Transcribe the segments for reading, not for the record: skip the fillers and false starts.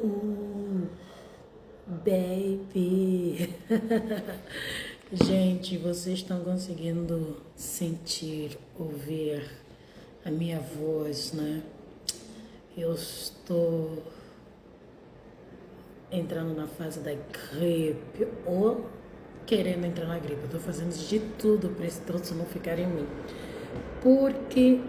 Uh, baby. Gente, vocês estão conseguindo sentir, ouvir a minha voz, né? Eu estou entrando na fase da gripe ou querendo entrar na gripe. Eu estou fazendo de tudo para esse troço não ficar em mim. Porque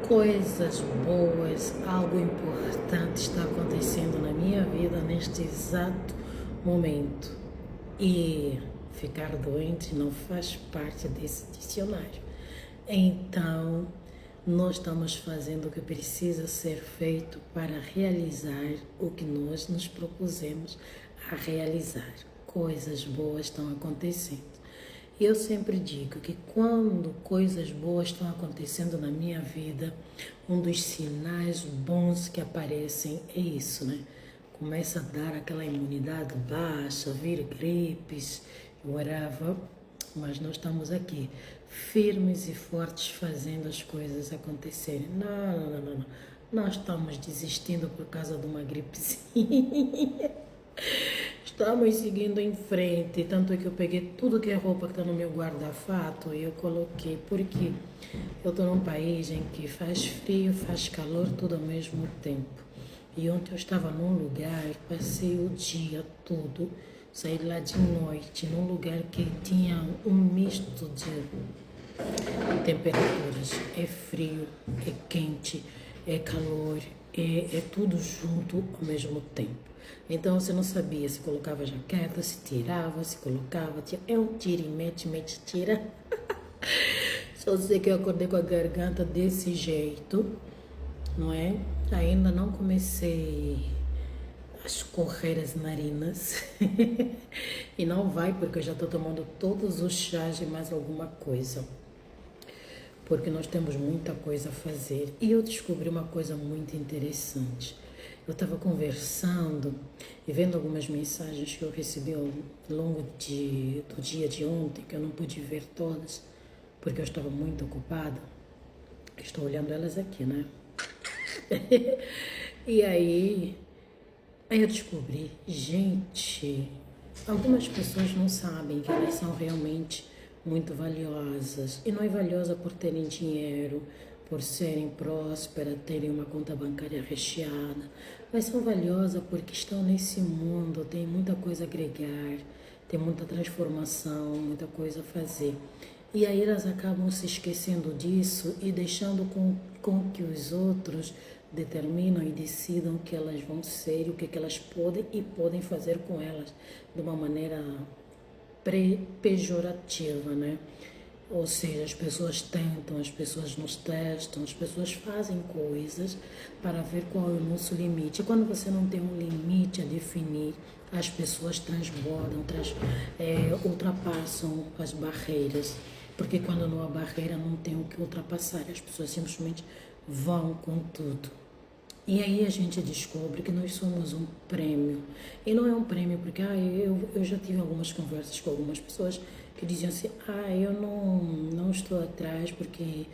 coisas boas, algo importante está acontecendo na minha vida neste exato momento. E ficar doente não faz parte desse dicionário. Então, nós estamos fazendo o que precisa ser feito para realizar o que nós nos propusemos a realizar. Coisas boas estão acontecendo. Eu sempre digo que quando coisas boas estão acontecendo na minha vida, um dos sinais bons que aparecem é isso, né? Começa a dar aquela imunidade baixa, vir gripes, whatever, mas nós estamos aqui, firmes e fortes, fazendo as coisas acontecerem. Não. Nós estamos desistindo por causa de uma gripezinha. Estamos seguindo em frente, tanto é que eu peguei tudo que é roupa que está no meu guarda-fato e eu coloquei, porque eu estou num país em que faz frio, faz calor, tudo ao mesmo tempo. E ontem eu estava num lugar, passei o dia todo, saí lá de noite, num lugar que tinha um misto de temperaturas. É frio, é quente, é calor, é tudo junto ao mesmo tempo. Então você não sabia se colocava jaqueta, se tirava, se colocava. É um tira e mete, mete, tira. Só sei que eu acordei com a garganta desse jeito, não é? Ainda não comecei a escorrer as narinas. E não vai, porque eu já estou tomando todos os chás e mais alguma coisa. Porque nós temos muita coisa a fazer. E eu descobri uma coisa muito interessante. Eu estava conversando e vendo algumas mensagens que eu recebi ao longo do dia de ontem, que eu não pude ver todas, porque eu estava muito ocupada. Estou olhando elas aqui, né? E aí eu descobri, gente, algumas pessoas não sabem que elas são realmente muito valiosas. E não é valiosa por terem dinheiro, por serem prósperas, terem uma conta bancária recheada, mas são valiosas porque estão nesse mundo, tem muita coisa a agregar, tem muita transformação, muita coisa a fazer. E aí elas acabam se esquecendo disso e deixando com que os outros determinam e decidam o que elas vão ser, o que elas podem e podem fazer com elas de uma maneira pejorativa, né? Ou seja, as pessoas tentam, as pessoas nos testam, as pessoas fazem coisas para ver qual é o nosso limite. E quando você não tem um limite a definir, as pessoas transbordam, ultrapassam as barreiras. Porque quando não há barreira, não tem o que ultrapassar. As pessoas simplesmente vão com tudo. E aí a gente descobre que nós somos um prêmio. E não é um prêmio porque eu já tive algumas conversas com algumas pessoas que diziam assim, eu não estou atrás porque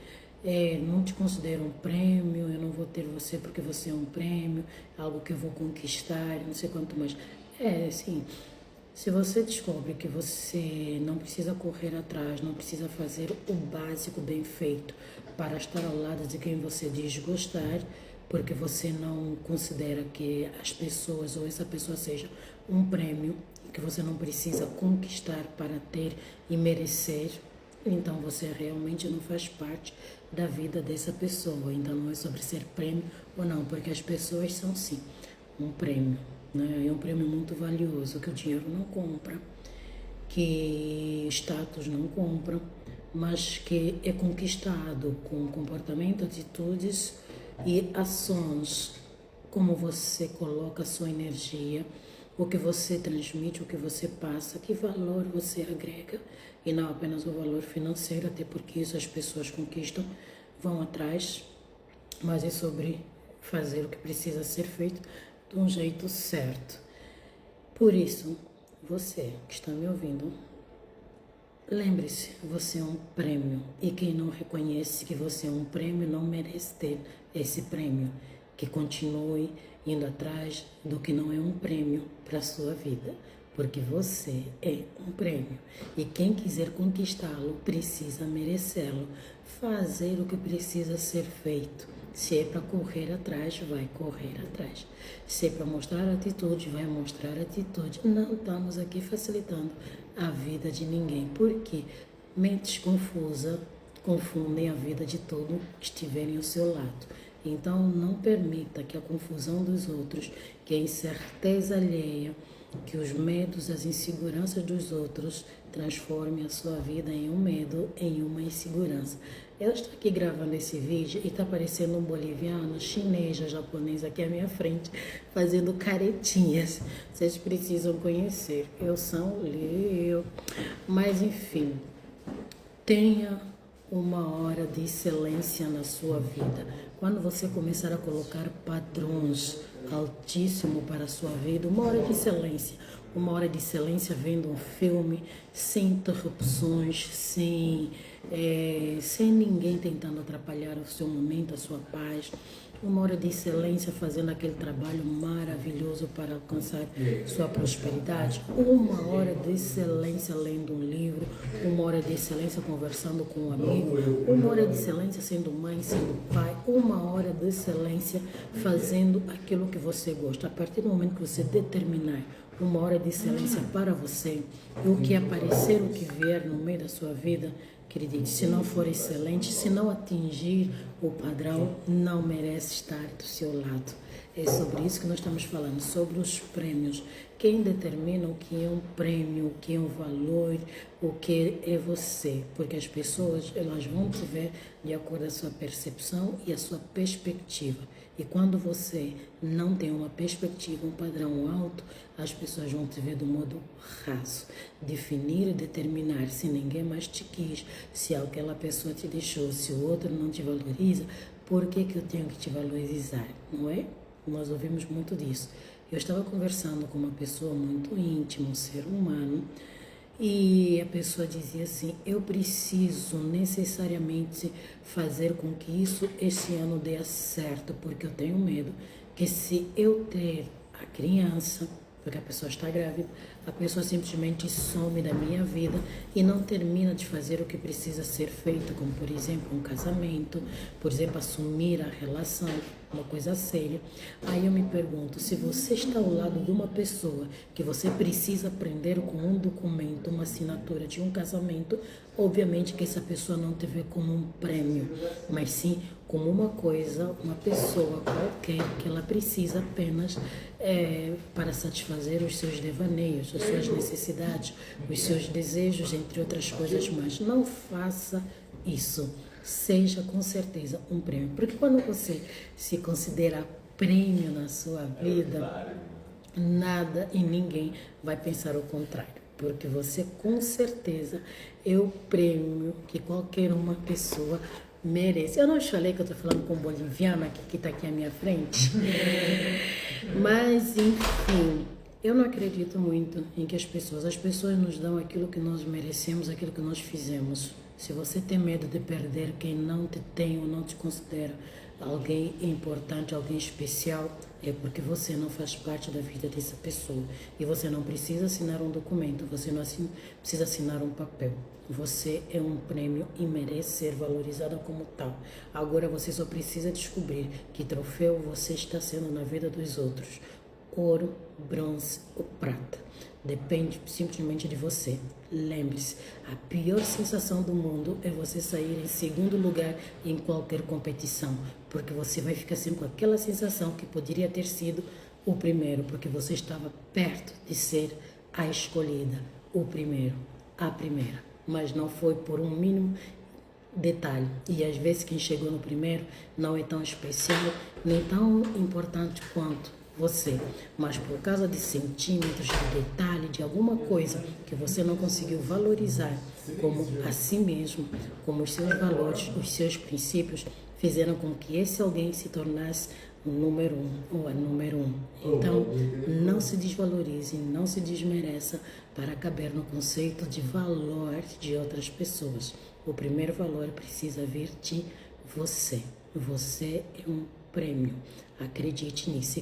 não te considero um prêmio, eu não vou ter você porque você é um prêmio, algo que eu vou conquistar, não sei quanto mais. Assim, se você descobre que você não precisa correr atrás, não precisa fazer o básico bem feito para estar ao lado de quem você diz gostar, porque você não considera que as pessoas ou essa pessoa seja um prêmio que você não precisa conquistar para ter e merecer, então você realmente não faz parte da vida dessa pessoa. Então não é sobre ser prêmio ou não, porque as pessoas são sim um prêmio, né? É um prêmio muito valioso que o dinheiro não compra, que status não compra, mas que é conquistado com comportamento, atitudes e ações, como você coloca a sua energia, o que você transmite, o que você passa, que valor você agrega, e não apenas o valor financeiro, até porque isso as pessoas conquistam, vão atrás, mas é sobre fazer o que precisa ser feito de um jeito certo. Por isso, você que está me ouvindo, lembre-se, você é um prêmio, e quem não reconhece que você é um prêmio não merece ter esse prêmio. que continue indo atrás do que não é um prêmio para a sua vida. Porque você é um prêmio. E quem quiser conquistá-lo precisa merecê-lo. Fazer o que precisa ser feito. Se é para correr atrás, vai correr atrás. Se é para mostrar atitude, vai mostrar atitude. Não estamos aqui facilitando a vida de ninguém. Porque mentes confusas confundem a vida de todo que estiverem ao seu lado. Então, não permita que a confusão dos outros, que a incerteza alheia, que os medos, as inseguranças dos outros transformem a sua vida em um medo, em uma insegurança. Eu estou aqui gravando esse vídeo e está aparecendo um boliviano, chinês, japonês aqui à minha frente, fazendo caretinhas. Vocês precisam conhecer. Eu sou Leo. Mas, enfim, tenha uma hora de excelência na sua vida. Quando você começar a colocar padrões altíssimos para a sua vida, uma hora de excelência. Uma hora de excelência vendo um filme sem interrupções, sem ninguém tentando atrapalhar o seu momento, a sua paz. Uma hora de excelência fazendo aquele trabalho maravilhoso para alcançar sua prosperidade. Uma hora de excelência lendo um livro. Uma hora de excelência conversando com um amigo. Uma hora de excelência sendo mãe, sendo pai. Uma hora de excelência fazendo aquilo que você gosta. A partir do momento que você determinar uma hora de excelência para você, o que aparecer, o que vier no meio da sua vida, acredite, se não for excelente, se não atingir o padrão, não merece estar do seu lado. É sobre isso que nós estamos falando, sobre os prêmios. Quem determina o que é um prêmio, o que é um valor, o que é você. Porque as pessoas, elas vão te ver de acordo com a sua percepção e a sua perspectiva. E quando você não tem uma perspectiva, um padrão alto, as pessoas vão te ver do modo raso. Definir e determinar se ninguém mais te quis, se aquela pessoa te deixou, se o outro não te valoriza, por que eu tenho que te valorizar, não é? Nós ouvimos muito disso. Eu estava conversando com uma pessoa muito íntima, um ser humano, e a pessoa dizia assim, eu preciso necessariamente fazer com que isso esse ano dê certo, porque eu tenho medo que se eu ter a criança, porque a pessoa está grávida, a pessoa simplesmente some da minha vida e não termina de fazer o que precisa ser feito, como por exemplo um casamento, por exemplo assumir a relação, uma coisa séria. Aí eu me pergunto, se você está ao lado de uma pessoa que você precisa aprender com um documento, uma assinatura de um casamento, obviamente que essa pessoa não te vê como um prêmio, mas sim como uma coisa, uma pessoa qualquer que ela precisa apenas para satisfazer os seus devaneios, as suas necessidades, os seus desejos, entre outras coisas mais. Não faça isso. Seja com certeza um prêmio. Porque quando você se considera prêmio na sua vida, nada e ninguém vai pensar o contrário. Porque você com certeza é o prêmio que qualquer uma pessoa merece. Eu não falei que eu estou falando com um boliviano aqui, que está aqui à minha frente. Mas, enfim, eu não acredito muito em que as pessoas nos dão aquilo que nós merecemos, aquilo que nós fizemos. Se você tem medo de perder quem não te tem ou não te considera alguém importante, alguém especial, é porque você não faz parte da vida dessa pessoa. E você não precisa assinar um documento, você não precisa assinar um papel. Você é um prêmio e merece ser valorizada como tal. Agora você só precisa descobrir que troféu você está sendo na vida dos outros. Ouro, bronze ou prata. Depende simplesmente de você. Lembre-se, a pior sensação do mundo é você sair em segundo lugar em qualquer competição, porque você vai ficar sempre com aquela sensação que poderia ter sido o primeiro, porque você estava perto de ser a escolhida, o primeiro, a primeira, mas não foi por um mínimo detalhe. E às vezes quem chegou no primeiro não é tão especial, nem tão importante quanto você, mas por causa de centímetros, de detalhe, de alguma coisa que você não conseguiu valorizar como a si mesmo, como os seus valores, os seus princípios, fizeram com que esse alguém se tornasse o número um ou a número um. Então, não se desvalorize, não se desmereça para caber no conceito de valor de outras pessoas. O primeiro valor precisa vir de você. Você é um prêmio. Acredite nisso.